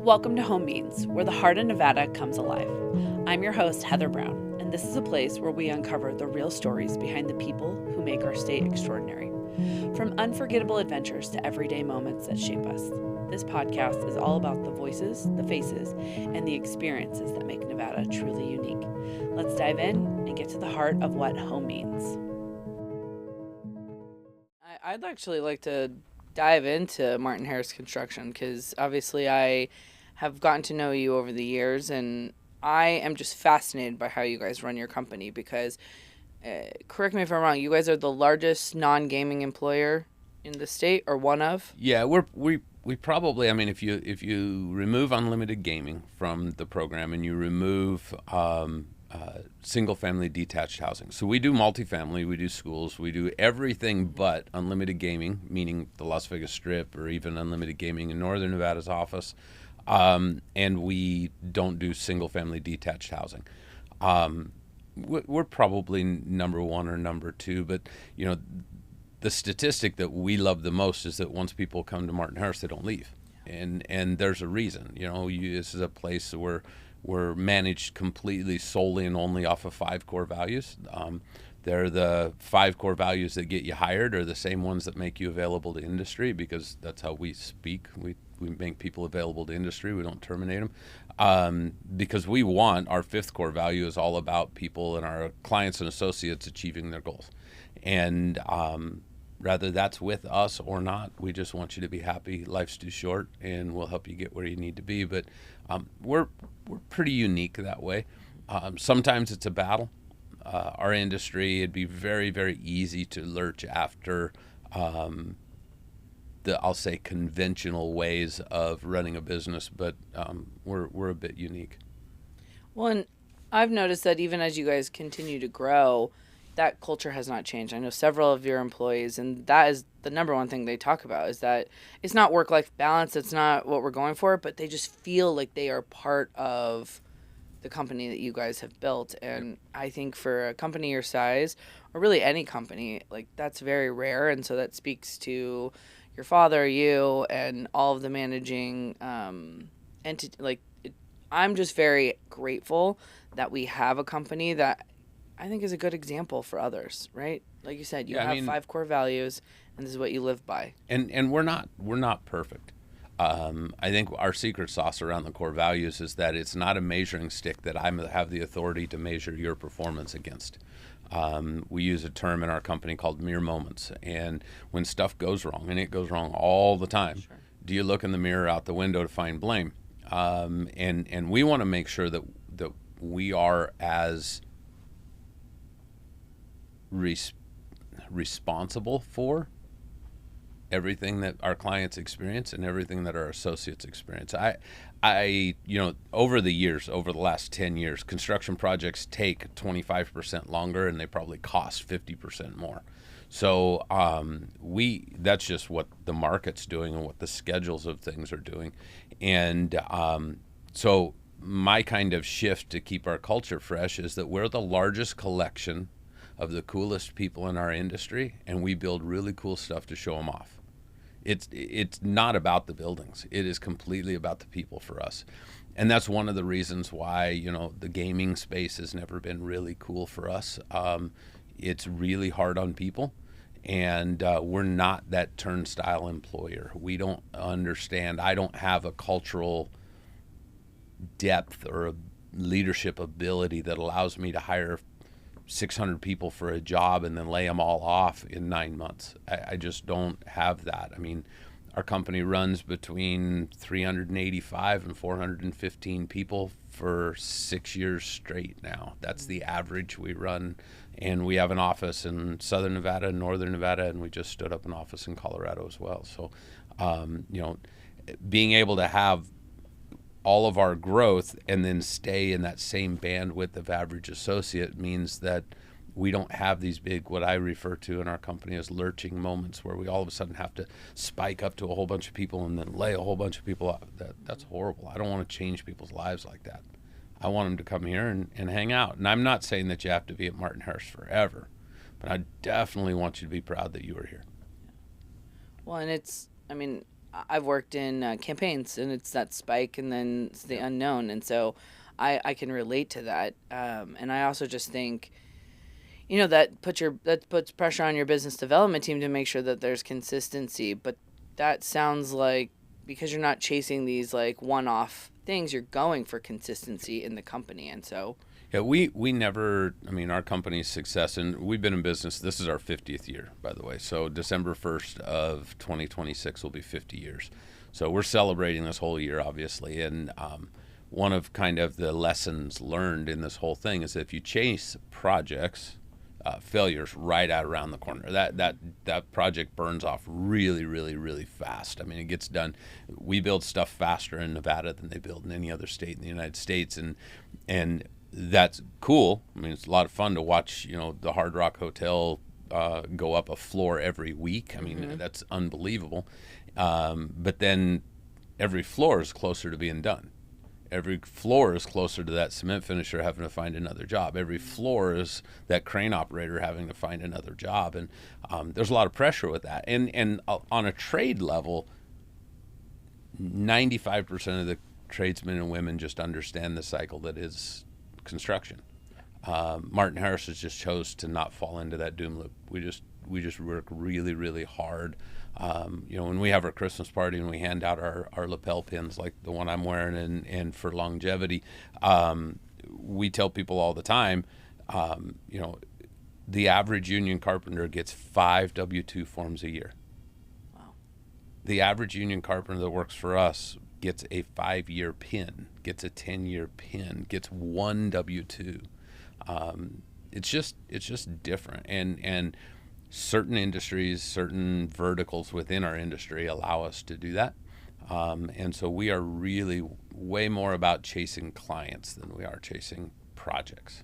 Welcome to Home Means, where the heart of Nevada comes alive. I'm your host, Heather Brown, and this is a place where we uncover the real stories behind the people who make our state extraordinary. From unforgettable adventures to everyday moments that shape us, this podcast is all about the voices, the faces, and the experiences that make Nevada truly unique. Let's dive in and get to the heart of what home means. I'd actually like to dive into Martin Harris Construction because obviously I have gotten to know you over the years, and I am just fascinated by how you guys run your company because, correct me if I'm wrong, you guys are the largest non-gaming employer in the state, or one of? Yeah, we probably, I mean, if you remove unlimited gaming from the program and you remove single family detached housing. So we do multifamily, we do schools, we do everything but unlimited gaming, meaning the Las Vegas Strip or even unlimited gaming in Northern Nevada's office. And we don't do single family detached housing. We're probably number one or number two, but you know, the statistic that we love the most is that once people come to Martin Harris, they don't leave. And there's a reason. You know, this is a place where we're managed completely solely and only off of 5 core values. They're the 5 core values that get you hired, are the same ones that make you available to industry, because that's how we speak. We make people available to industry. We don't terminate them, because we want, our 5th core value is all about people and our clients and associates achieving their goals. And rather that's with us or not, we just want you to be happy. Life's too short, and we'll help you get where you need to be. But we're pretty unique that way. Sometimes it's a battle. Our industry, it'd be very, very easy to lurch after I'll say, conventional ways of running a business, but we're a bit unique. Well, and I've noticed that even as you guys continue to grow, that culture has not changed. I know several of your employees, and that is the number one thing they talk about, is that it's not work-life balance. It's not what we're going for, but they just feel like they are part of the company that you guys have built. And I think for a company your size, or really any company, like, that's very rare. And so that speaks to your father, you, and all of the managing entity. I'm just very grateful that we have a company that I think is a good example for others, right? Like you said, you have 5 core values, and this is what you live by. And we're not perfect. I think our secret sauce around the core values is that it's not a measuring stick that I have the authority to measure your performance against. We use a term in our company called mere moments. And when stuff goes wrong, and it goes wrong all the time, sure, do you look in the mirror out the window to find blame? And we want to make sure that we are as responsible for everything that our clients experience and everything that our associates experience. I over the last 10 years, construction projects take 25% longer, and they probably cost 50% more. So that's just what the market's doing and what the schedules of things are doing. And so my kind of shift to keep our culture fresh is that we're the largest collection of the coolest people in our industry, and we build really cool stuff to show them off. It's not about the buildings. It is completely about the people for us. And that's one of the reasons why, the gaming space has never been really cool for us. It's really hard on people, and we're not that turnstile employer. We don't understand. I don't have a cultural depth or a leadership ability that allows me to hire 600 people for a job and then lay them all off in 9 months. I just don't have that. I mean, our company runs between 385 and 415 people for 6 years straight now. That's the average we run. And we have an office in Southern Nevada and Northern Nevada, and we just stood up an office in Colorado as well. So, being able to have all of our growth and then stay in that same bandwidth of average associate means that we don't have these big, what I refer to in our company as lurching moments, where we all of a sudden have to spike up to a whole bunch of people and then lay a whole bunch of people off. That's horrible. I don't want to change people's lives like that. I want them to come here and hang out. And I'm not saying that you have to be at Martin Harris forever, but I definitely want you to be proud that you were here. Well, and I've worked in campaigns, and it's that spike and then it's the Yep. unknown, and so I can relate to that. And I also just think, that puts pressure on your business development team to make sure that there's consistency. But that sounds like, because you're not chasing these like one-off things, you're going for consistency in the company, and so Yeah, we never. I mean, our company's success, and we've been in business. This is our 50th year, by the way. So December 1st of 2026 will be 50 years. So we're celebrating this whole year, obviously. And one of kind of the lessons learned in this whole thing is that if you chase projects, failure's right out around the corner. That project burns off really, really, really fast. I mean, it gets done. We build stuff faster in Nevada than they build in any other state in the United States, and that's cool. I mean, it's a lot of fun to watch, the Hard Rock Hotel go up a floor every week. I mean, that's unbelievable. But then every floor is closer to being done. Every floor is closer to that cement finisher having to find another job. Every floor is that crane operator having to find another job. And there's a lot of pressure with that. And on a trade level, 95% of the tradesmen and women just understand the cycle that is construction. Martin Harris has just chose to not fall into that doom loop. We just work really, really hard. When we have our Christmas party and we hand out our lapel pins like the one I'm wearing, and for longevity, we tell people all the time, the average union carpenter gets 5 W-2 forms a year. wow. The average union carpenter that works for us gets a 5-year pin, gets a 10-year pin, gets 1 W-2. It's just different, and certain industries, certain verticals within our industry allow us to do that. And so we are really way more about chasing clients than we are chasing projects.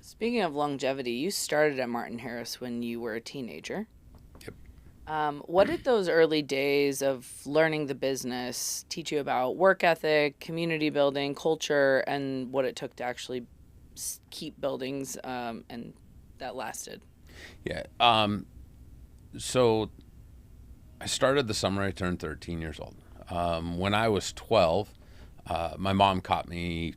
Speaking of longevity, you started at Martin Harris when you were a teenager. Yep. What did those early days of learning the business teach you about work ethic, community building, culture, and what it took to actually keep buildings, and that lasted? Yeah. So I started the summer I turned 13 years old. When I was 12, my mom caught me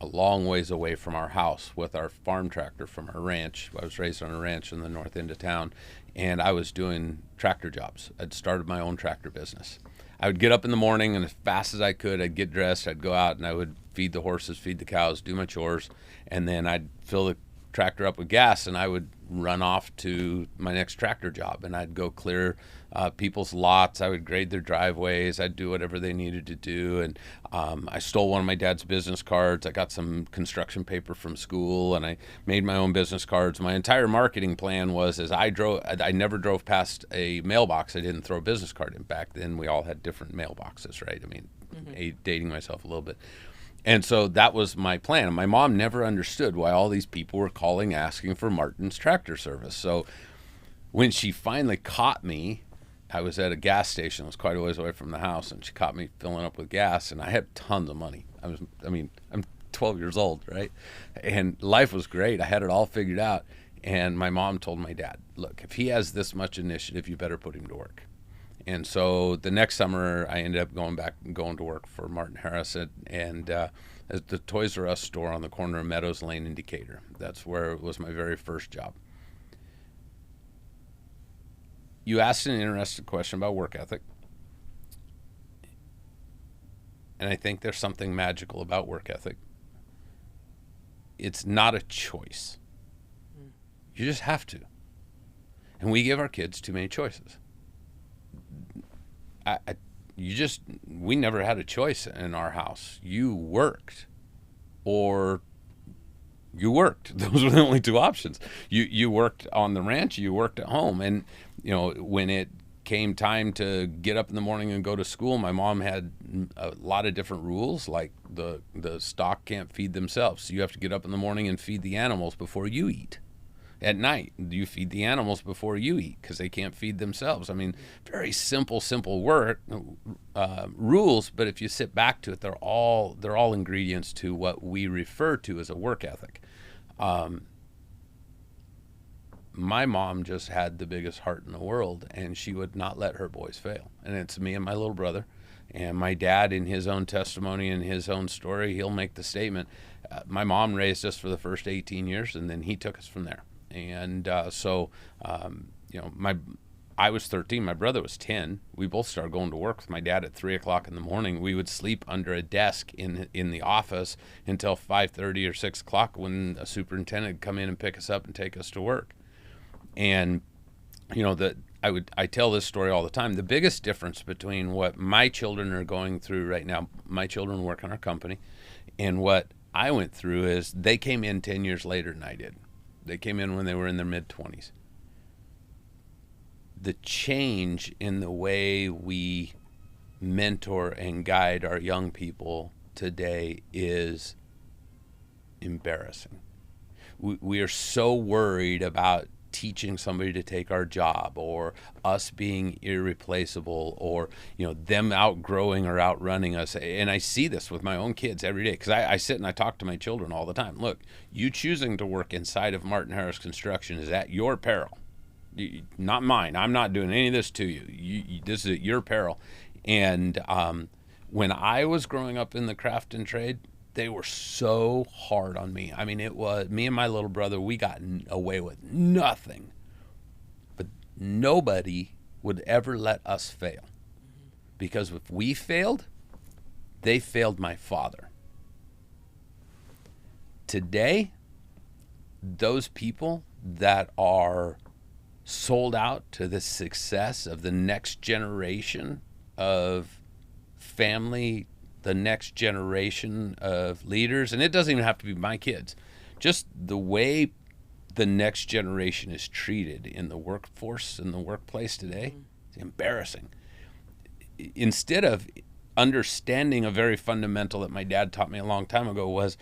a long ways away from our house with our farm tractor from our ranch. I was raised on a ranch in the north end of town, and I was doing tractor jobs. I'd started my own tractor business. I would get up in the morning, and as fast as I could, I'd get dressed, I'd go out, and I would feed the horses, feed the cows, do my chores, and then I'd fill the tractor up with gas, and I would run off to my next tractor job, and I'd go clear people's lots. I would grade their driveways. I'd do whatever they needed to do. And I stole one of my dad's business cards. I got some construction paper from school, and I made my own business cards. My entire marketing plan was, as I never drove past a mailbox I didn't throw a business card in. Back then, we all had different mailboxes, right? I mean, dating myself a little bit. And so that was my plan. My mom never understood why all these people were calling asking for Martin's tractor service. So when she finally caught me, I was at a gas station. It was quite a ways away from the house, and she caught me filling up with gas, and I had tons of money. I'm 12 years old, right? And life was great. I had it all figured out. And my mom told my dad, look, if he has this much initiative, you better put him to work. And so the next summer, I ended up going to work for Martin Harris and at the Toys R Us store on the corner of Meadows Lane and Decatur. That's where it was my very first job. You asked an interesting question about work ethic. And I think there's something magical about work ethic. It's not a choice. You just have to. And we give our kids too many choices. We never had a choice in our house. You worked, or you worked. Those were the only two options. You worked on the ranch, you worked at home. And when it came time to get up in the morning and go to school, my mom had a lot of different rules, like the stock can't feed themselves. So you have to get up in the morning and feed the animals before you eat. At night, you feed the animals before you eat because they can't feed themselves. I mean, very simple work rules, but if you sit back to it, they're all ingredients to what we refer to as a work ethic. my mom just had the biggest heart in the world, and she would not let her boys fail. And it's me and my little brother. And my dad, in his own testimony and his own story, he'll make the statement, my mom raised us for the first 18 years, and then he took us from there. And you know, I was 13, my brother was 10. We both started going to work with my dad at 3 o'clock in the morning. We would sleep under a desk in the office until 5:30 or 6 o'clock when a superintendent would come in and pick us up and take us to work. And you know, I tell this story all the time. The biggest difference between what my children are going through right now, my children work in our company, and what I went through is they came in 10 years later than I did. They came in when they were in their mid-20s. The change in the way we mentor and guide our young people today is embarrassing. We are so worried about teaching somebody to take our job, or us being irreplaceable, or you know, them outgrowing or outrunning us. And I see this with my own kids every day, because I sit and I talk to my children all the time. Look, you choosing to work inside of Martin Harris Construction is at your peril, not mine. I'm not doing any of this to you. This is at your peril. And when I was growing up in the craft and trade, they were so hard on me. I mean, it was me and my little brother, we got away with nothing. But nobody would ever let us fail. Because if we failed, they failed my father. Today, those people that are sold out to the success of the next generation of family, the next generation of leaders, and it doesn't even have to be my kids, just the way the next generation is treated in the workforce, in the workplace today, it's embarrassing. Instead of understanding a very fundamental that my dad taught me a long time ago was,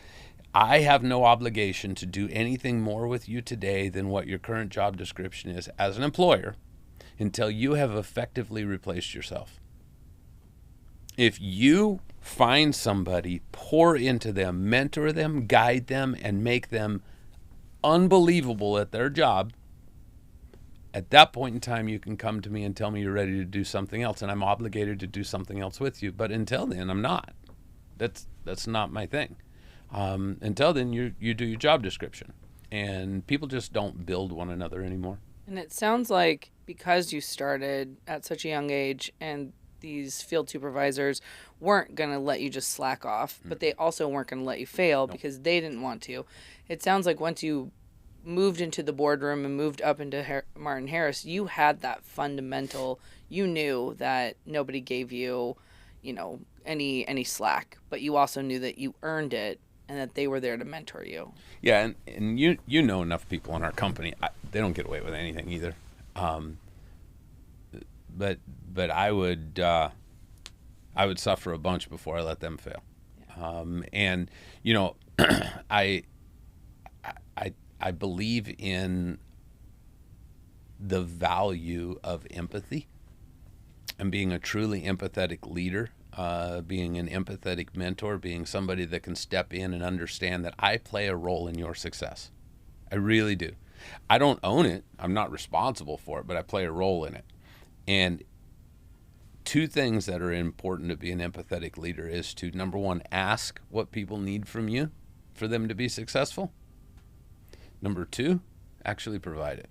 I have no obligation to do anything more with you today than what your current job description is as an employer until you have effectively replaced yourself. If you find somebody, pour into them, mentor them, guide them, and make them unbelievable at their job, at that point in time, you can come to me and tell me you're ready to do something else, and I'm obligated to do something else with you. But until then, I'm not. That's not my thing. Until then, you do your job description, and people just don't build one another anymore. And it sounds like because you started at such a young age, and these field supervisors weren't going to let you just slack off, but they also weren't going to let you fail because they didn't want to. It sounds like once you moved into the boardroom and moved up into Martin Harris, you had that fundamental, you knew that nobody gave you, you know, any slack, but you also knew that you earned it and that they were there to mentor you. Yeah, and you know enough people in our company, they don't get away with anything either. But I would suffer a bunch before I let them fail. Yeah. And you know, I believe in the value of empathy and being a truly empathetic leader, being an empathetic mentor, being somebody that can step in and understand that I play a role in your success. I really do. I don't own it. I'm not responsible for it, but I play a role in it. And two things that are important to be an empathetic leader is to, number one, ask what people need from you for them to be successful. Number two, actually provide it.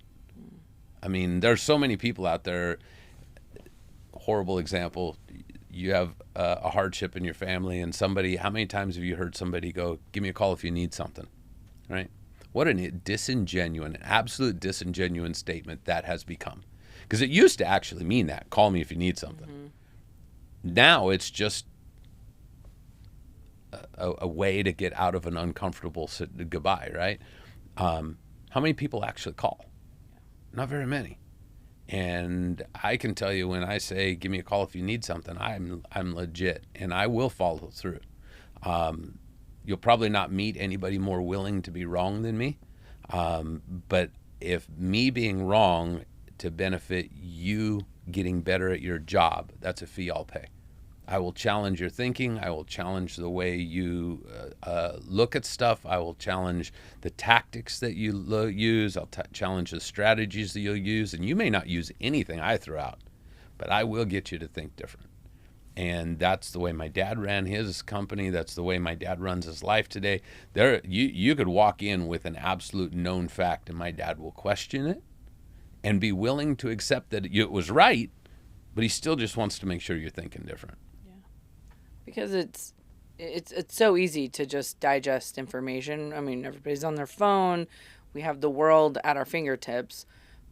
I mean, there's so many people out there. Horrible example. You have a hardship in your family, and somebody, how many times have you heard somebody go, give me a call if you need something, right? What a disingenuous, absolute disingenuous statement that has become. Because it used to actually mean that, call me if you need something. Mm-hmm. Now it's just a way to get out of an uncomfortable goodbye, right? How many people actually call? Not very many. And I can tell you, when I say give me a call if you need something, I'm legit, and I will follow through. You'll probably not meet anybody more willing to be wrong than me. But if me being wrong to benefit you getting better at your job, that's a fee I'll pay. I will challenge your thinking. I will challenge the way you look at stuff. I will challenge the tactics that you use. I'll challenge the strategies that you'll use. And you may not use anything I throw out, but I will get you to think different. And that's the way my dad ran his company. That's the way my dad runs his life today. You could walk in with an absolute known fact, and my dad will question it and be willing to accept that it was right, but he still just wants to make sure you're thinking different. Yeah. Because it's so easy to just digest information. I mean, everybody's on their phone. We have the world at our fingertips,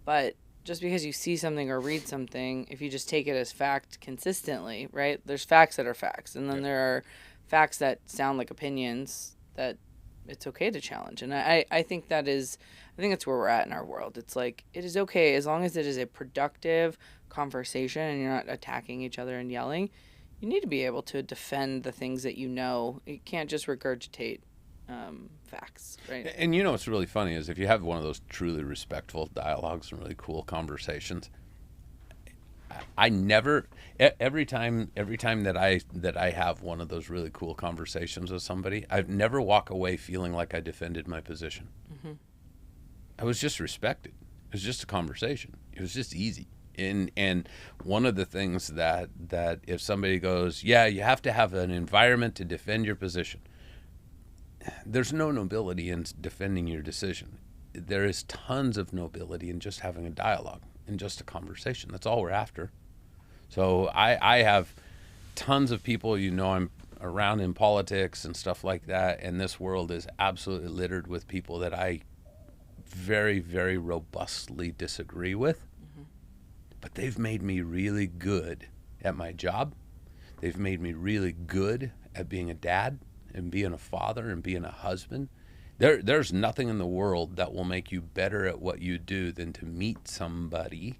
but just because you see something or read something, if you just take it as fact consistently, right? There's facts that are facts, and then there are facts that sound like opinions that it's okay to challenge. And I think that's where we're at in our world. It's like, it is okay as long as it is a productive conversation and you're not attacking each other and yelling. You need to be able to defend the things that you know. You can't just regurgitate facts, right? And you know what's really funny is if you have one of those truly respectful dialogues and really cool conversations, I never every time that I have one of those really cool conversations with somebody, I've never walk away feeling like I defended my position. Mm-hmm. I was just respected. It was just a conversation. It was just easy. And one of the things that if somebody goes, yeah, you have to have an environment to defend your position. There's no nobility in defending your decision. There is tons of nobility in just having a dialogue, in just a conversation. That's all we're after. So I have tons of people, I'm around in politics and stuff like that, and this world is absolutely littered with people that I very, very robustly disagree with. Mm-hmm. But they've made me really good at my job. They've made me really good at being a dad and being a father and being a husband. There's nothing in the world that will make you better at what you do than to meet somebody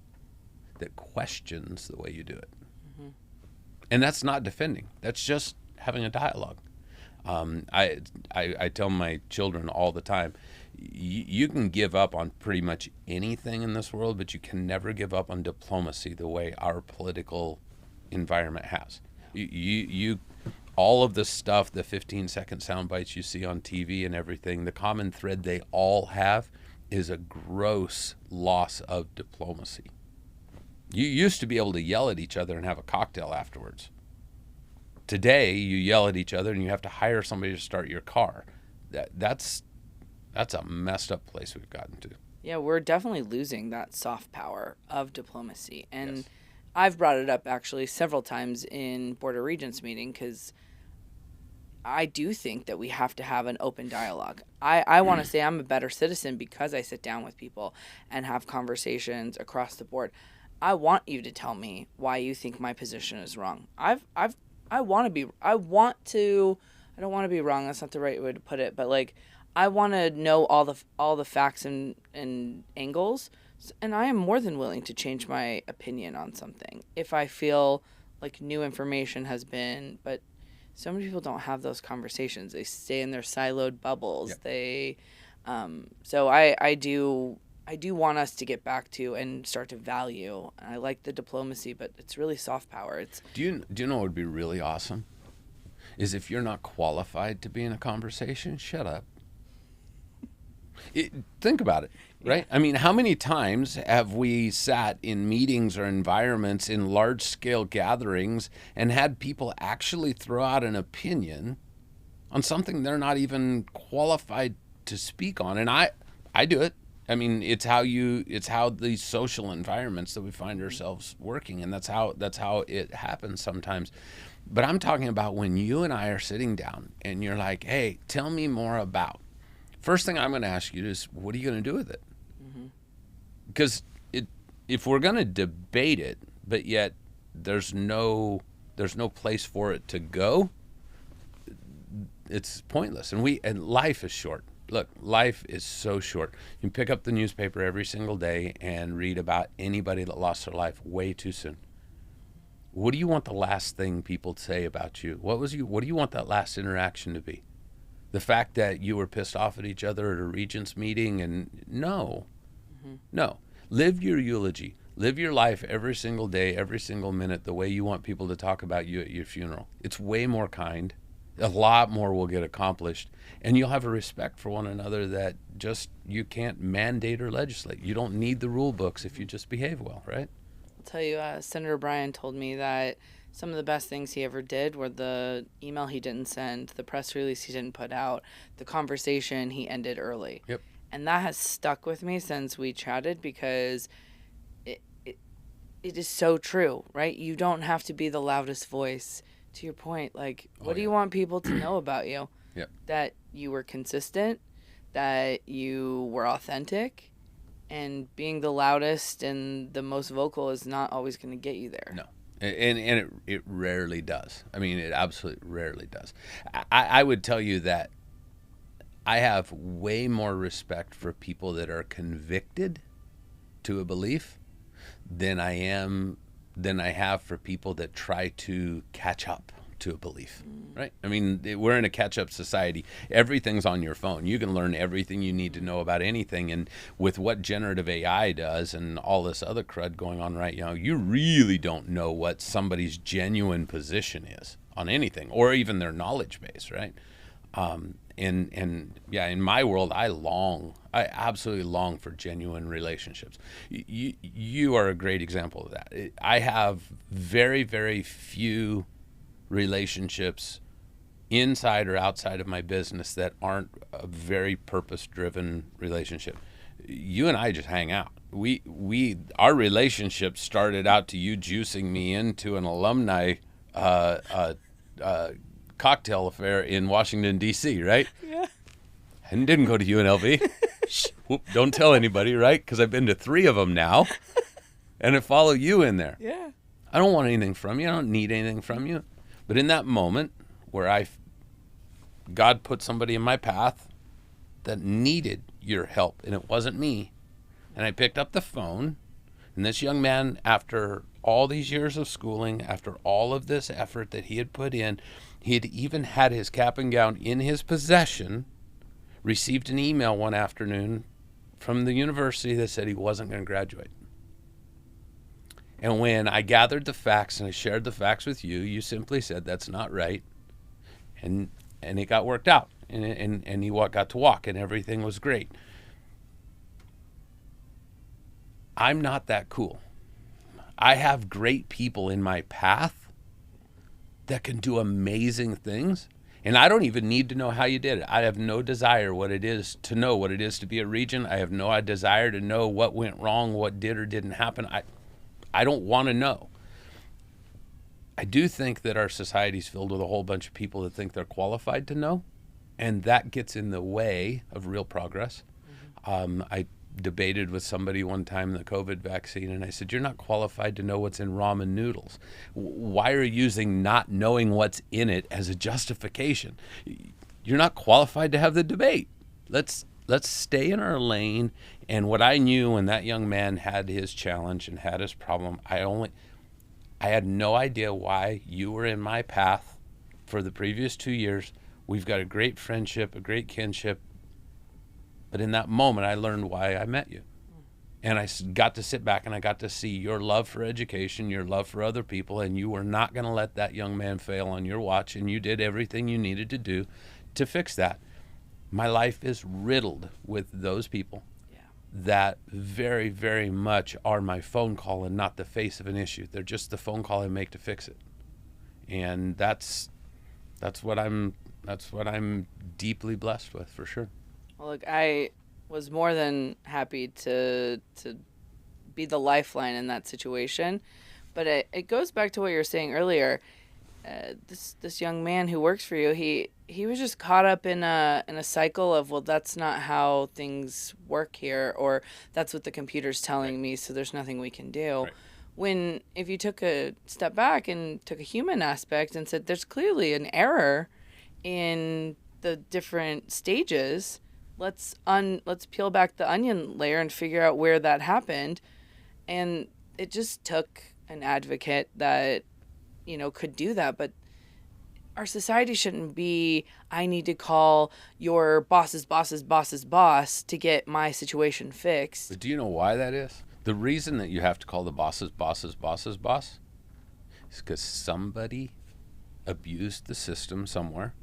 that questions the way you do it. Mm-hmm. And that's not defending. That's just having a dialogue. I tell my children all the time, you can give up on pretty much anything in this world, but you can never give up on diplomacy the way our political environment has. You all of the stuff, the 15-second sound bites you see on TV and everything, the common thread they all have is a gross loss of diplomacy. You used to be able to yell at each other and have a cocktail afterwards. Today, you yell at each other and you have to hire somebody to start your car. That's a messed up place we've gotten to. Yeah, we're definitely losing that soft power of diplomacy. And yes. I've brought it up actually several times in Board of Regents meeting because I do think that we have to have an open dialogue. I want to say I'm a better citizen because I sit down with people and have conversations across the board. I want you to tell me why you think my position is wrong. I don't want to be wrong. That's not the right way to put it, but like, I want to know all the facts and angles, and I am more than willing to change my opinion on something if I feel like new information has been. But so many people don't have those conversations. They stay in their siloed bubbles. Yep. They, so I do want us to get back to and start to value. I like the diplomacy, but it's really soft power. Do you know what would be really awesome? Is if you're not qualified to be in a conversation, shut up. Think about it, right? Yeah. I mean, how many times have we sat in meetings or environments in large-scale gatherings and had people actually throw out an opinion on something they're not even qualified to speak on? And I do it. I mean, it's how these social environments that we find ourselves working, and that's how it happens sometimes. But I'm talking about when you and I are sitting down and you're like, hey, tell me more about. First thing I'm going to ask you is, what are you going to do with it? Mm-hmm. Because if we're going to debate it, but yet there's no place for it to go, it's pointless. And life is short. Look, life is so short. You can pick up the newspaper every single day and read about anybody that lost their life way too soon. What do you want the last thing people say about you? What do you want that last interaction to be? The fact that you were pissed off at each other at a regents meeting? And no. Live your eulogy. Live your life every single day, every single minute, the way you want people to talk about you at your funeral. It's way more kind. A lot more will get accomplished. And you'll have a respect for one another that just you can't mandate or legislate. You don't need the rule books if you just behave well, right? I'll tell you, Senator Bryan told me that some of the best things he ever did were the email he didn't send, the press release he didn't put out, the conversation he ended early. Yep. And that has stuck with me since we chatted because it is so true, right? You don't have to be the loudest voice. To your point, like, what do you want people to know about you? Yep. That you were consistent, that you were authentic, and being the loudest and the most vocal is not always going to get you there. No. And it rarely does. I mean, it absolutely rarely does. I would tell you that I have way more respect for people that are convicted to a belief than I have for people that try to catch up to a belief, right? I mean, we're in a catch-up society. Everything's on your phone. You can learn everything you need to know about anything. And with what generative AI does and all this other crud going on right now, you really don't know what somebody's genuine position is on anything, or even their knowledge base, right? And yeah, in my world, I absolutely long for genuine relationships. You are a great example of that. I have very, very few relationships inside or outside of my business that aren't a very purpose-driven relationship. You and I just hang out. Our relationship started out to you juicing me into an alumni cocktail affair in Washington, D.C., right? Yeah. And didn't go to UNLV. Whoop, don't tell anybody, right? Because I've been to 3 of them now. And I follow you in there. Yeah. I don't want anything from you. I don't need anything from you. But in that moment where God put somebody in my path that needed your help, and it wasn't me, and I picked up the phone, and this young man, after all these years of schooling, after all of this effort that he had put in, he had even had his cap and gown in his possession, received an email one afternoon from the university that said he wasn't going to graduate. And when I gathered the facts and I shared the facts with you, you simply said, that's not right. And it got worked out. And he got to walk, and everything was great. I'm not that cool. I have great people in my path that can do amazing things. And I don't even need to know how you did it. I have no desire what it is to know what it is to be a regent. I have no desire to know what went wrong, what did or didn't happen. I don't want to know. I do think that our society's filled with a whole bunch of people that think they're qualified to know, and that gets in the way of real progress. I debated with somebody one time the COVID vaccine, and I said, you're not qualified to know what's in ramen noodles. Why are you using not knowing what's in it as a justification? You're not qualified to have the debate. Let's stay in our lane. And what I knew when that young man had his challenge and had his problem, I had no idea why you were in my path for the previous 2 years. We've got a great friendship, a great kinship. But in that moment, I learned why I met you. And I got to sit back and I got to see your love for education, your love for other people, and you were not going to let that young man fail on your watch, and you did everything you needed to do to fix that. My life is riddled with those people that very, very much are my phone call and not the face of an issue. They're just the phone call I make to fix it. And that's what I'm deeply blessed with, for sure. Well, look, I was more than happy to be the lifeline in that situation, but it goes back to what you were saying earlier. This young man who works for you, he was just caught up in a cycle of, well, that's not how things work here, or that's what the computer's telling me, so there's nothing we can do. Right. When if you took a step back and took a human aspect and said, there's clearly an error in the different stages. Let's peel back the onion layer and figure out where that happened. And it just took an advocate that, could do that. But our society shouldn't be, I need to call your boss's boss's boss's boss to get my situation fixed. But do you know why that is? The reason that you have to call the boss's boss's boss's boss is because somebody abused the system somewhere.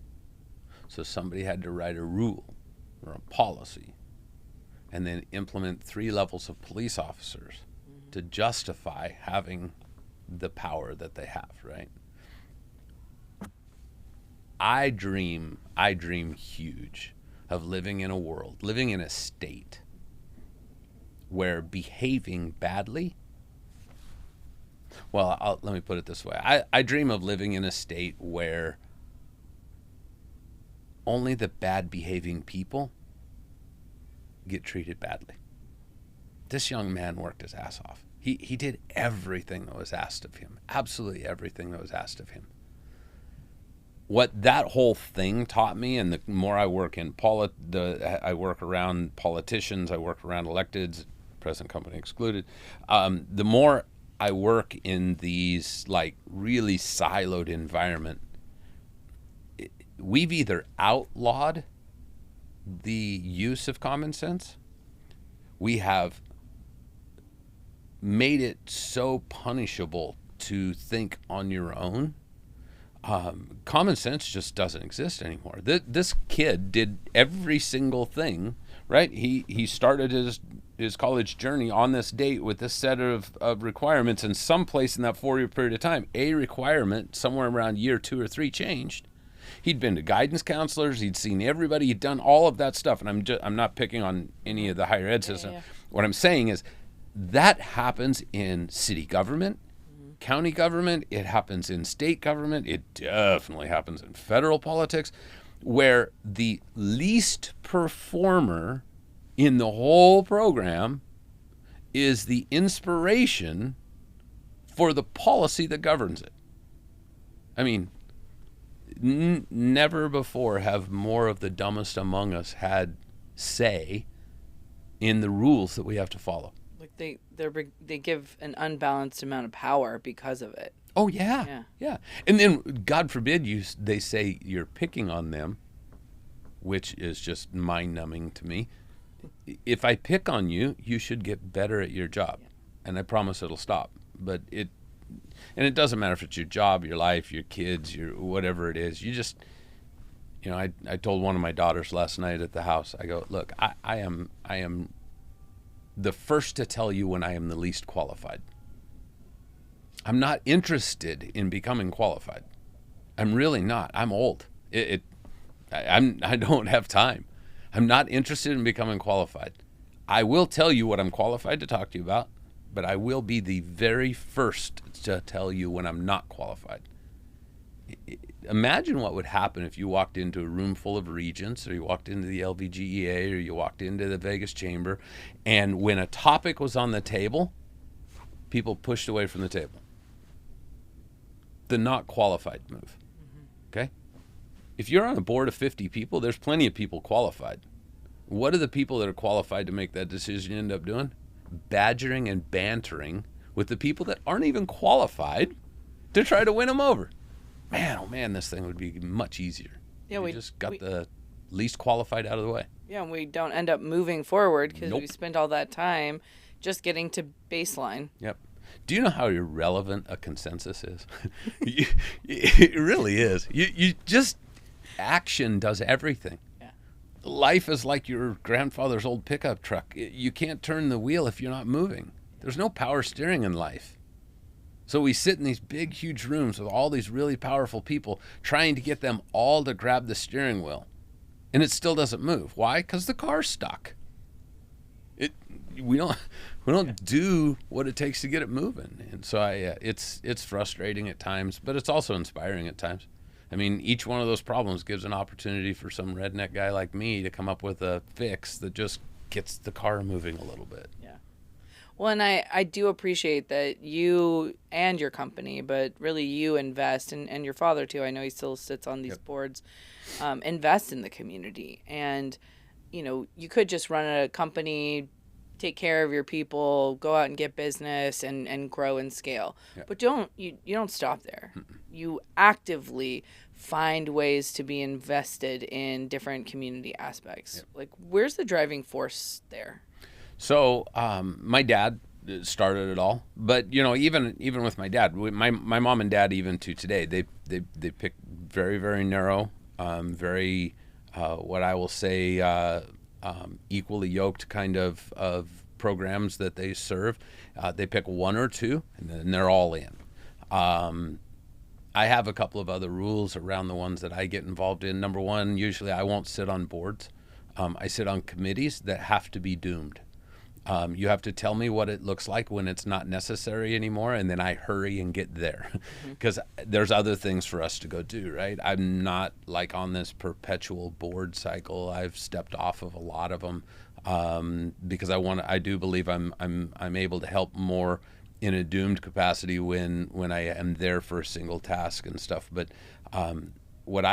So somebody had to write a rule or a policy and then implement 3 levels of police officers to justify having the power that they have, right? I dream huge of living in a world, living in a state where behaving badly, well, let me put it this way. I dream of living in a state where only the bad behaving people get treated badly. This young man worked his ass off. He did everything that was asked of him, absolutely everything that was asked of him. What that whole thing taught me, and the more I work in I work around politicians, I work around electeds, present company excluded, the more I work in these like really siloed environment, we've either outlawed the use of common sense, we have made it so punishable to think on your own. Common sense just doesn't exist anymore. This kid did every single thing, right? He started his college journey on this date with this set of requirements, and someplace in that 4-year period of time, a requirement somewhere around year 2 or 3 changed. He'd been to guidance counselors. He'd seen everybody. He'd done all of that stuff. And I'm not picking on any of the higher ed system. Yeah. What I'm saying is that happens in city government, county government. It happens in state government. It definitely happens in federal politics, where the least performer in the whole program is the inspiration for the policy that governs it. I mean, never before have more of the dumbest among us had say in the rules that we have to follow. Like they give an unbalanced amount of power because of it. Oh yeah. And then God forbid they say you're picking on them, which is just mind-numbing to me. If I pick on you, you should get better at your job, and I promise it'll stop. But it doesn't matter if it's your job, your life, your kids, your whatever it is. You just, I told one of my daughters last night at the house. I go, look, I am the first to tell you when I am the least qualified. I'm not interested in becoming qualified. I'm really not. I'm old. I don't have time. I'm not interested in becoming qualified. I will tell you what I'm qualified to talk to you about, but I will be the very first to tell you when I'm not qualified. Imagine what would happen if you walked into a room full of regents, or you walked into the LVGEA, or you walked into the Vegas Chamber, and when a topic was on the table, people pushed away from the table. The not qualified move. Okay? If you're on a board of 50 people, there's plenty of people qualified. What do the people that are qualified to make that decision end up doing? Badgering and bantering with the people that aren't even qualified to try to win them over. Man, oh man, this thing would be much easier. Yeah, we just got the least qualified out of the way. Yeah, and we don't end up moving forward because Nope. we spend all that time just getting to baseline. Yep. Do you know how irrelevant a consensus is? It really is. You just, action does everything. Yeah. Life is like your grandfather's old pickup truck. You can't turn the wheel if you're not moving. There's no power steering in life. So we sit in these big, huge rooms with all these really powerful people trying to get them all to grab the steering wheel. And it still doesn't move. Why? Because the car's stuck. We don't do what it takes to get it moving. And so it's frustrating at times, but it's also inspiring at times. I mean, each one of those problems gives an opportunity for some redneck guy like me to come up with a fix that just gets the car moving a little bit. Yeah. Well, and I do appreciate that you and your company, but really you invest, and your father too, I know he still sits on these boards, invest in the community. And, you could just run a company, take care of your people, go out and get business and grow and scale. Yep. But you don't stop there. Mm-mm. You actively find ways to be invested in different community aspects. Yep. Like, where's the driving force there? So my dad started it all. But you know, even with my dad, my mom and dad, even to today, they pick very very narrow, very what I will say equally yoked kind of programs that they serve. They pick one or two, and then they're all in. I have a couple of other rules around the ones that I get involved in. Number one, usually I won't sit on boards. I sit on committees that have to be doomed. You have to tell me what it looks like when it's not necessary anymore, and then I hurry and get there because there's other things for us to go do, right? I'm not like on this perpetual board cycle. I've stepped off of a lot of them because I do believe I'm able to help more in a doomed capacity when I am there for a single task and stuff. But what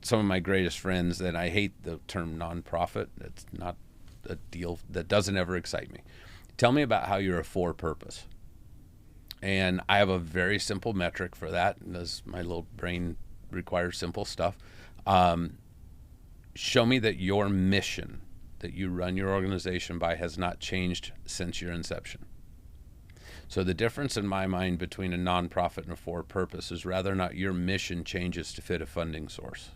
some of my greatest friends, and I hate the term nonprofit. It's not a deal that doesn't ever excite me. Tell me about how you're a for purpose. And I have a very simple metric for that, as my little brain requires simple stuff. Show me that your mission that you run your organization by has not changed since your inception. So the difference in my mind between a nonprofit and a for purpose is whether or not your mission changes to fit a funding source.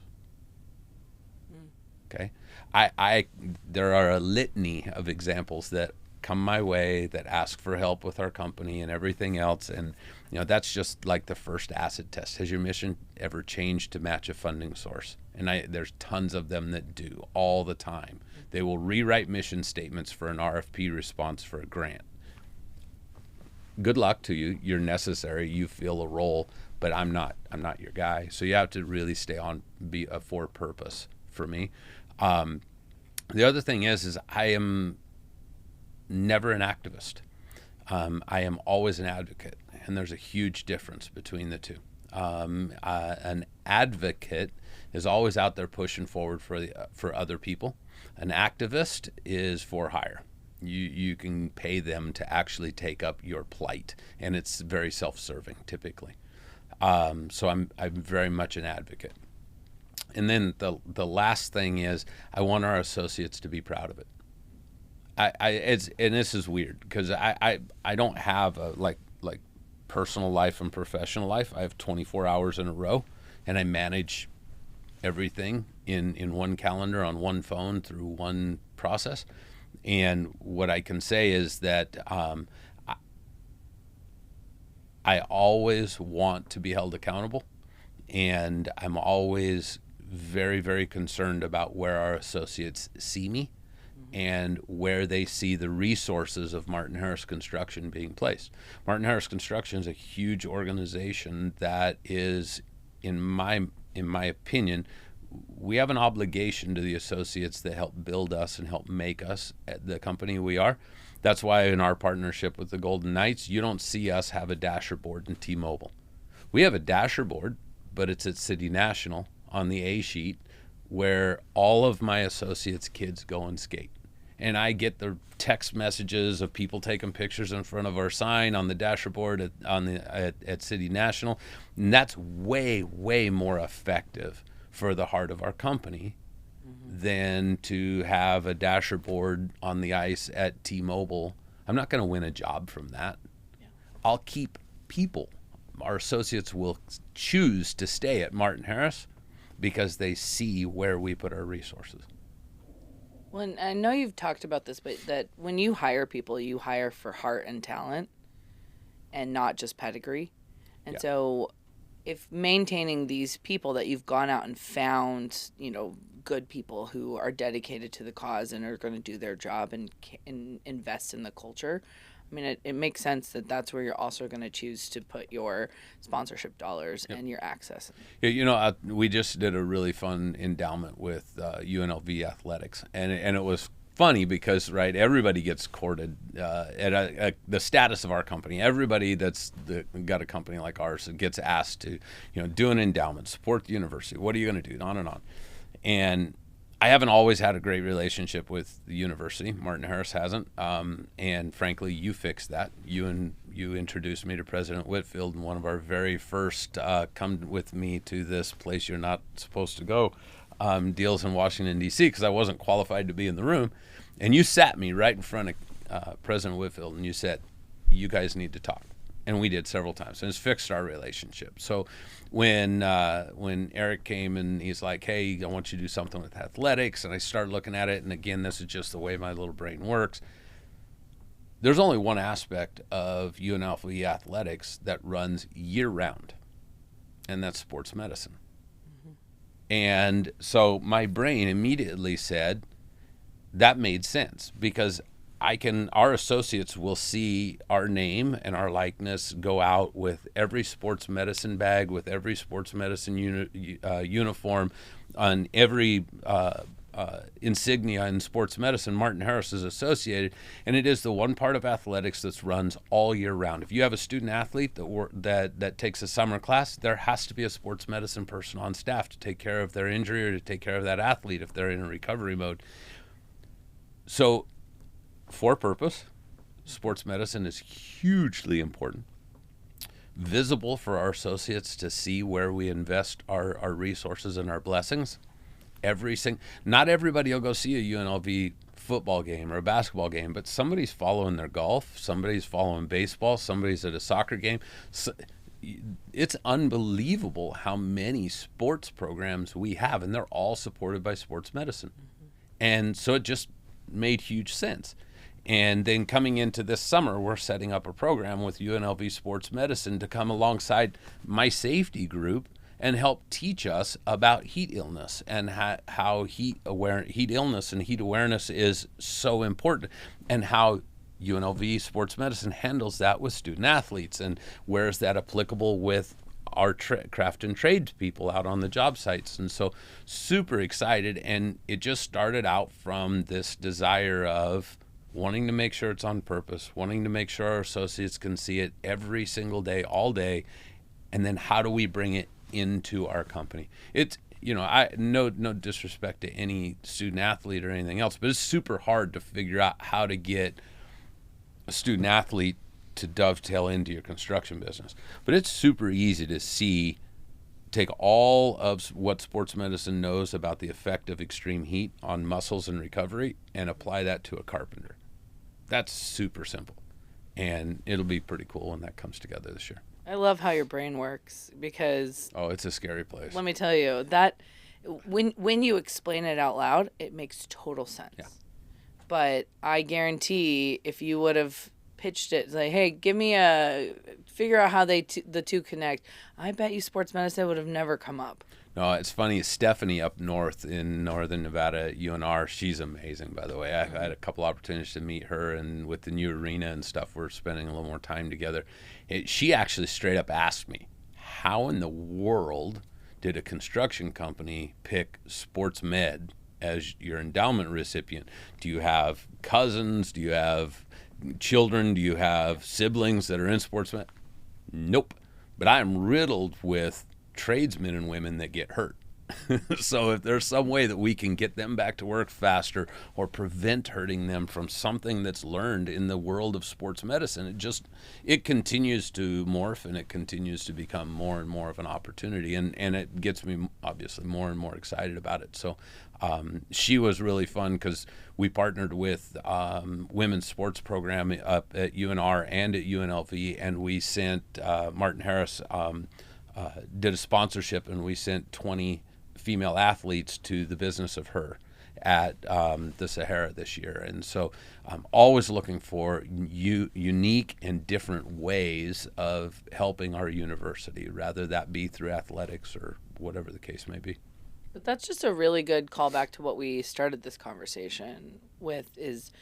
Okay, there are a litany of examples that come my way that ask for help with our company and everything else, and that's just like the first acid test. Has your mission ever changed to match a funding source? And there's tons of them that do all the time. They will rewrite mission statements for an RFP response for a grant. Good luck to you. You're necessary. You fill a role, but I'm not your guy. So you have to really be a for purpose for me. The other thing is I am never an activist. I am always an advocate, and there's a huge difference between the two. An advocate is always out there pushing forward for other people. An activist is for hire. You can pay them to actually take up your plight, and it's very self-serving typically. So I'm very much an advocate. And then the last thing is I want our associates to be proud of it. And this is weird because I don't have a like personal life and professional life. I have 24 hours in a row, and I manage everything in one calendar on one phone through one process. And what I can say is that I always want to be held accountable, and I'm always very, very concerned about where our associates see me and where they see the resources of Martin Harris Construction being placed. Martin Harris Construction is a huge organization that is, in my opinion, we have an obligation to the associates that help build us and help make us the company we are. That's why in our partnership with the Golden Knights, you don't see us have a dasher board in T-Mobile. We have a dasher board, but it's at City National on the A sheet where all of my associates' kids go and skate. And I get the text messages of people taking pictures in front of our sign on the dasher board at City National. And that's way, way more effective for the heart of our company than to have a dasher board on the ice at T-Mobile. I'm not going to win a job from that. Yeah. I'll keep people. Our associates will choose to stay at Martin Harris because they see where we put our resources. Well, and I know you've talked about this, but that when you hire people, you hire for heart and talent and not just pedigree. And so if maintaining these people that you've gone out and found, good people who are dedicated to the cause and are going to do their job and invest in the culture, I mean, it makes sense that that's where you're also going to choose to put your sponsorship dollars and your access. Yeah, we just did a really fun endowment with UNLV Athletics, and it was funny because everybody gets courted at the status of our company. Everybody that's got a company like ours gets asked to do an endowment, support the university. What are you going to do? On and on. And I haven't always had a great relationship with the university. Martin Harris hasn't. And frankly, you fixed that. You introduced me to President Whitfield in one of our very first come with me to this place you're not supposed to go deals in Washington, D.C., because I wasn't qualified to be in the room. And you sat me right in front President Whitfield and you said, you guys need to talk. And we did several times, and it's fixed our relationship. So when Eric came and he's like, hey, I want you to do something with athletics, and I started looking at it, and again, this is just the way my little brain works. There's only one aspect of UNLV athletics that runs year-round, and that's sports medicine. Mm-hmm. And so my brain immediately said, that made sense, because our associates will see our name and our likeness go out with every sports medicine bag, with every sports medicine uniform, on every insignia in sports medicine. Martin Harris is associated, and it is the one part of athletics that runs all year round. If you have a student athlete that takes a summer class, there has to be a sports medicine person on staff to take care of their injury or to take care of that athlete if they're in a recovery mode. So, for purpose, sports medicine is hugely important. Visible for our associates to see where we invest our resources and our blessings. Not everybody will go see a UNLV football game or a basketball game, but somebody's following their golf, somebody's following baseball, somebody's at a soccer game. So, it's unbelievable how many sports programs we have, and they're all supported by sports medicine. Mm-hmm. And so it just made huge sense. And then coming into this summer, we're setting up a program with UNLV Sports Medicine to come alongside my safety group and help teach us about heat illness and how heat illness and heat awareness is so important, and how UNLV Sports Medicine handles that with student athletes, and where is that applicable with our craft and trade people out on the job sites. And so super excited. And it just started out from this desire of wanting to make sure it's on purpose, wanting to make sure our associates can see it every single day, all day, and then how do we bring it into our company? It's, I no disrespect to any student athlete or anything else, but it's super hard to figure out how to get a student athlete to dovetail into your construction business. But it's super easy to take all of what sports medicine knows about the effect of extreme heat on muscles and recovery and apply that to a carpenter. That's super simple. And it'll be pretty cool when that comes together this year. I love how your brain works, because it's a scary place. Let me tell you that when you explain it out loud, it makes total sense. Yeah. But I guarantee if you would have pitched it like, hey, figure out how the two connect, I bet you sports medicine would have never come up. No, it's funny. Stephanie up north in northern Nevada, UNR, she's amazing, by the way. I had a couple opportunities to meet her, and with the new arena and stuff, we're spending a little more time together. She actually straight up asked me, how in the world did a construction company pick sports med as your endowment recipient? Do you have cousins? Do you have children? Do you have siblings that are in sports med? Nope. But I am riddled with tradesmen and women that get hurt. So if there's some way that we can get them back to work faster or prevent hurting them from something that's learned in the world of sports medicine, it continues to morph, and it continues to become more and more of an opportunity, and it gets me obviously more and more excited about it. So she was really fun, because we partnered with women's sports program up at UNR and at UNLV, and we sent Martin Harris did a sponsorship, and we sent 20 female athletes to the business of her at the Sahara this year. And so I'm always looking for unique and different ways of helping our university, rather that be through athletics or whatever the case may be. But that's just a really good callback to what we started this conversation with, is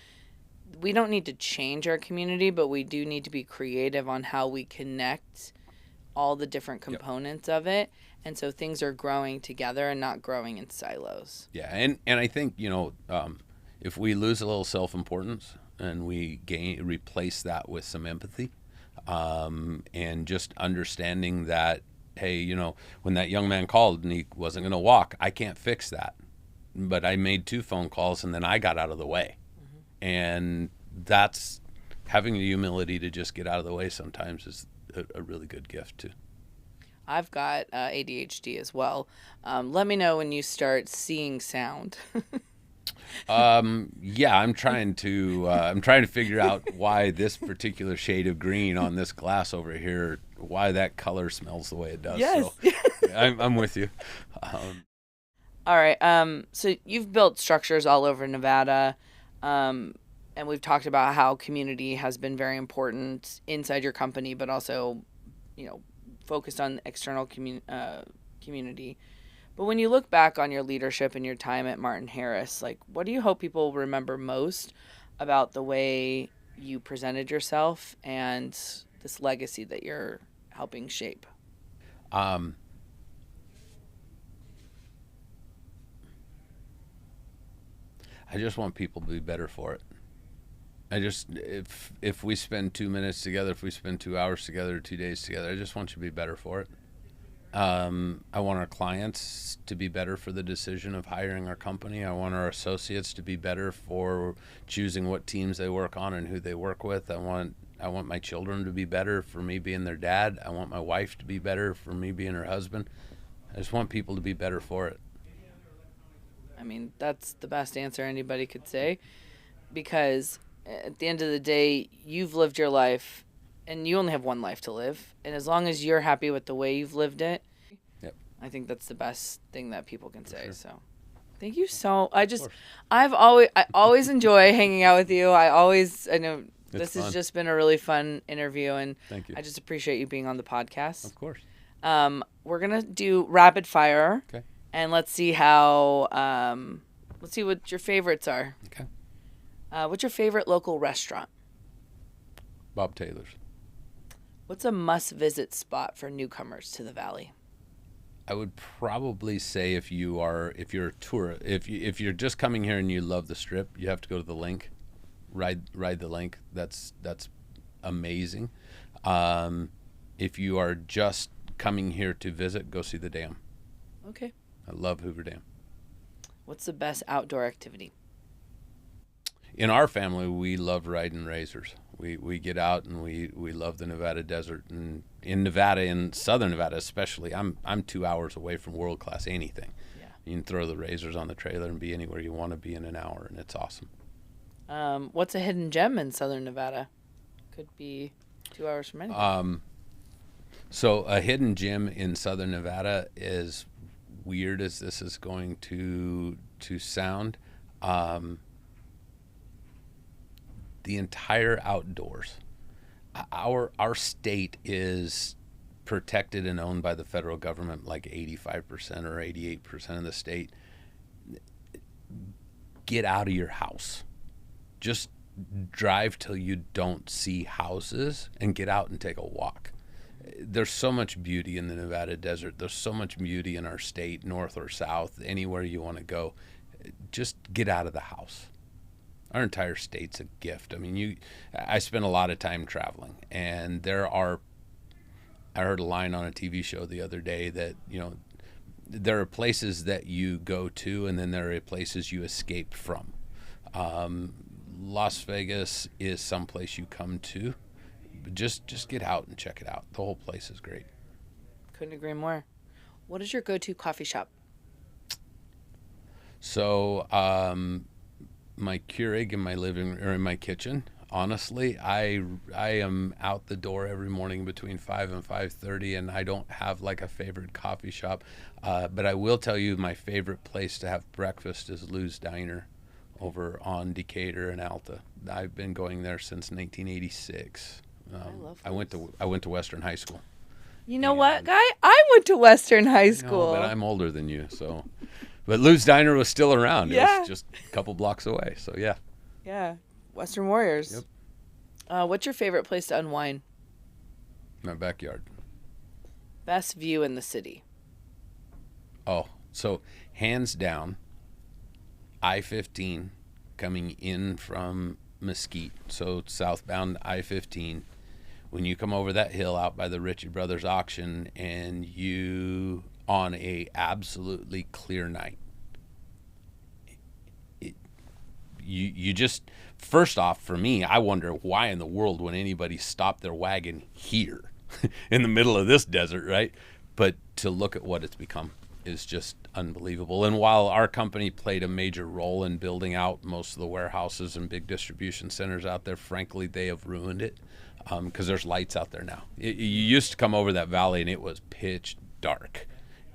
we don't need to change our community, but we do need to be creative on how we connect all the different components of it. And so things are growing together and not growing in silos. Yeah, and I think, if we lose a little self-importance and we replace that with some empathy, and just understanding that, hey, when that young man called and he wasn't going to walk, I can't fix that. But I made 2 phone calls and then I got out of the way. Mm-hmm. And that's having the humility to just get out of the way sometimes is a really good gift too. I've got ADHD as well. Let me know when you start seeing sound. Yeah, I'm trying to figure out why this particular shade of green on this glass over here, why that color smells the way it does. Yes. So I'm with you. Um, All right. So you've built structures all over Nevada, um, and we've talked about how community has been very important inside your company, but also, you know, focused on external community. But when you look back on your leadership and your time at Martin Harris, like, what do you hope people remember most about the way you presented yourself and this legacy that you're helping shape? um, I just want people to be better for it. I just if we spend 2 minutes together, if we spend 2 hours together, 2 days together, I just want you to be better for it. I want our clients to be better for the decision of hiring our company. I want our associates to be better for choosing what teams they work on and who they work with. I want my children to be better for me being their dad. I want my wife to be better for me being her husband. I just want people to be better for it. I mean, that's the best answer anybody could say because at the end of the day, you've lived your life and you only have one life to live. And as long as you're happy with the way you've lived it, Yep, I think that's the best thing that people can for say. sure. So, thank you so. Of course. I always enjoy hanging out with you. I know It's this has fun. just been a really fun interview, and Thank you. I just appreciate you being on the podcast. Of course. We're gonna do rapid fire, Okay. and let's see how. Let's see what your favorites are. Okay. What's your favorite local restaurant? Bob Taylor's. What's a must-visit spot for newcomers to the valley? I would probably say if you're a tourist, if you're just coming here and you love the strip, you have to go to the link, ride the link. That's amazing. If you are just coming here to visit, go see the dam. Okay. I love Hoover Dam. What's the best outdoor activity? In our family, we love riding razors. We get out and we love the Nevada desert, and in Nevada, in southern Nevada especially, I'm 2 hours away from world class anything. Yeah. You can throw the razors on the trailer and be anywhere you want to be in an hour, and it's awesome. What's a hidden gem in southern Nevada? Could be 2 hours from anywhere. So a hidden gem in southern Nevada, as weird as this is going to sound, the entire outdoors. Our state is protected and owned by the federal government, like 85% or 88% of the state. Get out of your house. Just drive till you don't see houses and get out and take a walk. There's so much beauty in the Nevada desert. There's so much beauty in our state, north or south, anywhere you want to go. Just get out of the house. Our entire state's a gift. I mean, I spend a lot of time traveling, and I heard a line on a TV show the other day that, there are places that you go to, and then there are places you escape from. Las Vegas is someplace you come to, but just get out and check it out. The whole place is great. Couldn't agree more. What is your go-to coffee shop? So, my Keurig in my living or in my kitchen. Honestly, I am out the door every morning between 5 and 5:30, and I don't have like a favorite coffee shop. But I will tell you my favorite place to have breakfast is Lou's Diner over on Decatur and Alta. I've been going there since 1986. love I went to Western High School. You know what, Guy? I went to Western High No, School. but I'm older than you, so. But Lou's Diner was still around. It Yeah. was just a couple blocks away. So yeah. Yeah, Western Warriors. Yep. What's your favorite place to unwind? My backyard. Best view in the city. Oh, so hands down, I-15 coming in from Mesquite, so southbound I-15. When you come over that hill out by the Ritchie Brothers auction, and you on a absolutely clear night, you just, first off, for me, I wonder why in the world would anybody stop their wagon here in the middle of this desert, right? But to look at what it's become, is just unbelievable. And while our company played a major role in building out most of the warehouses and big distribution centers out there, frankly, they have ruined it because there's lights out there now. You used to come over that valley and it was pitch dark,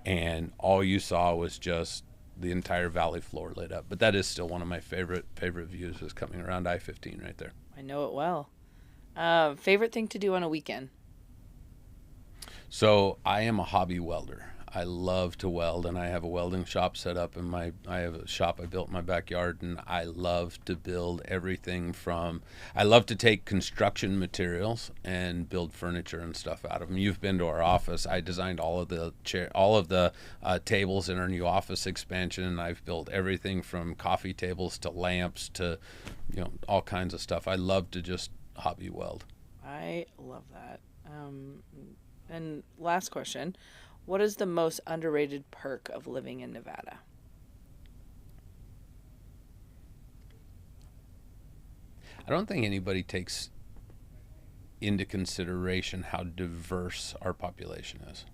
and all you saw was just the entire valley floor lit up. But that is still one of my favorite views, is coming around I-15 right there. I know it well. Favorite thing to do on a weekend? So I am a hobby welder. I love to weld, and I have a welding shop set up I have a shop I built in my backyard, and I love to build everything from, I love to take construction materials and build furniture and stuff out of them. You've been to our office. I designed all of the tables in our new office expansion, and I've built everything from coffee tables to lamps to, all kinds of stuff. I love to just hobby weld. I love that. And last question. What is the most underrated perk of living in Nevada? I don't think anybody takes into consideration how diverse our population is.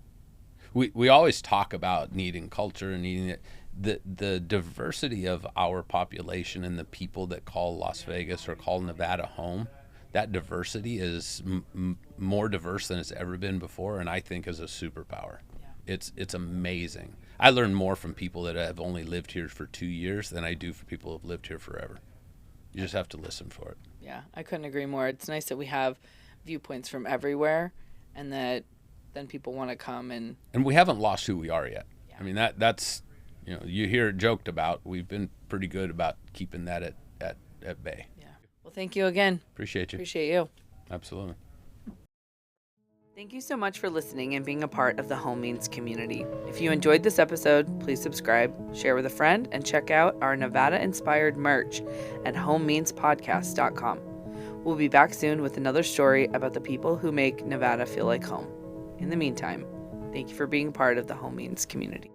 We always talk about needing culture and needing it. The diversity of our population and the people that call Las Vegas or call Nevada home, that diversity is more diverse than it's ever been before, and I think is a superpower. It's amazing. I learn more from people that have only lived here for 2 years than I do for people who have lived here forever. You just have to listen for it. Yeah, I couldn't agree more. It's nice that we have viewpoints from everywhere, and that then people want to come and we haven't lost who we are yet. Yeah. I mean, that's you hear it joked about. We've been pretty good about keeping that at bay. Yeah. Well, thank you again. Appreciate you. Appreciate you. Absolutely. Thank you so much for listening and being a part of the Home Means community. If you enjoyed this episode, please subscribe, share with a friend, and check out our Nevada-inspired merch at homemeanspodcast.com. We'll be back soon with another story about the people who make Nevada feel like home. In the meantime, thank you for being part of the Home Means community.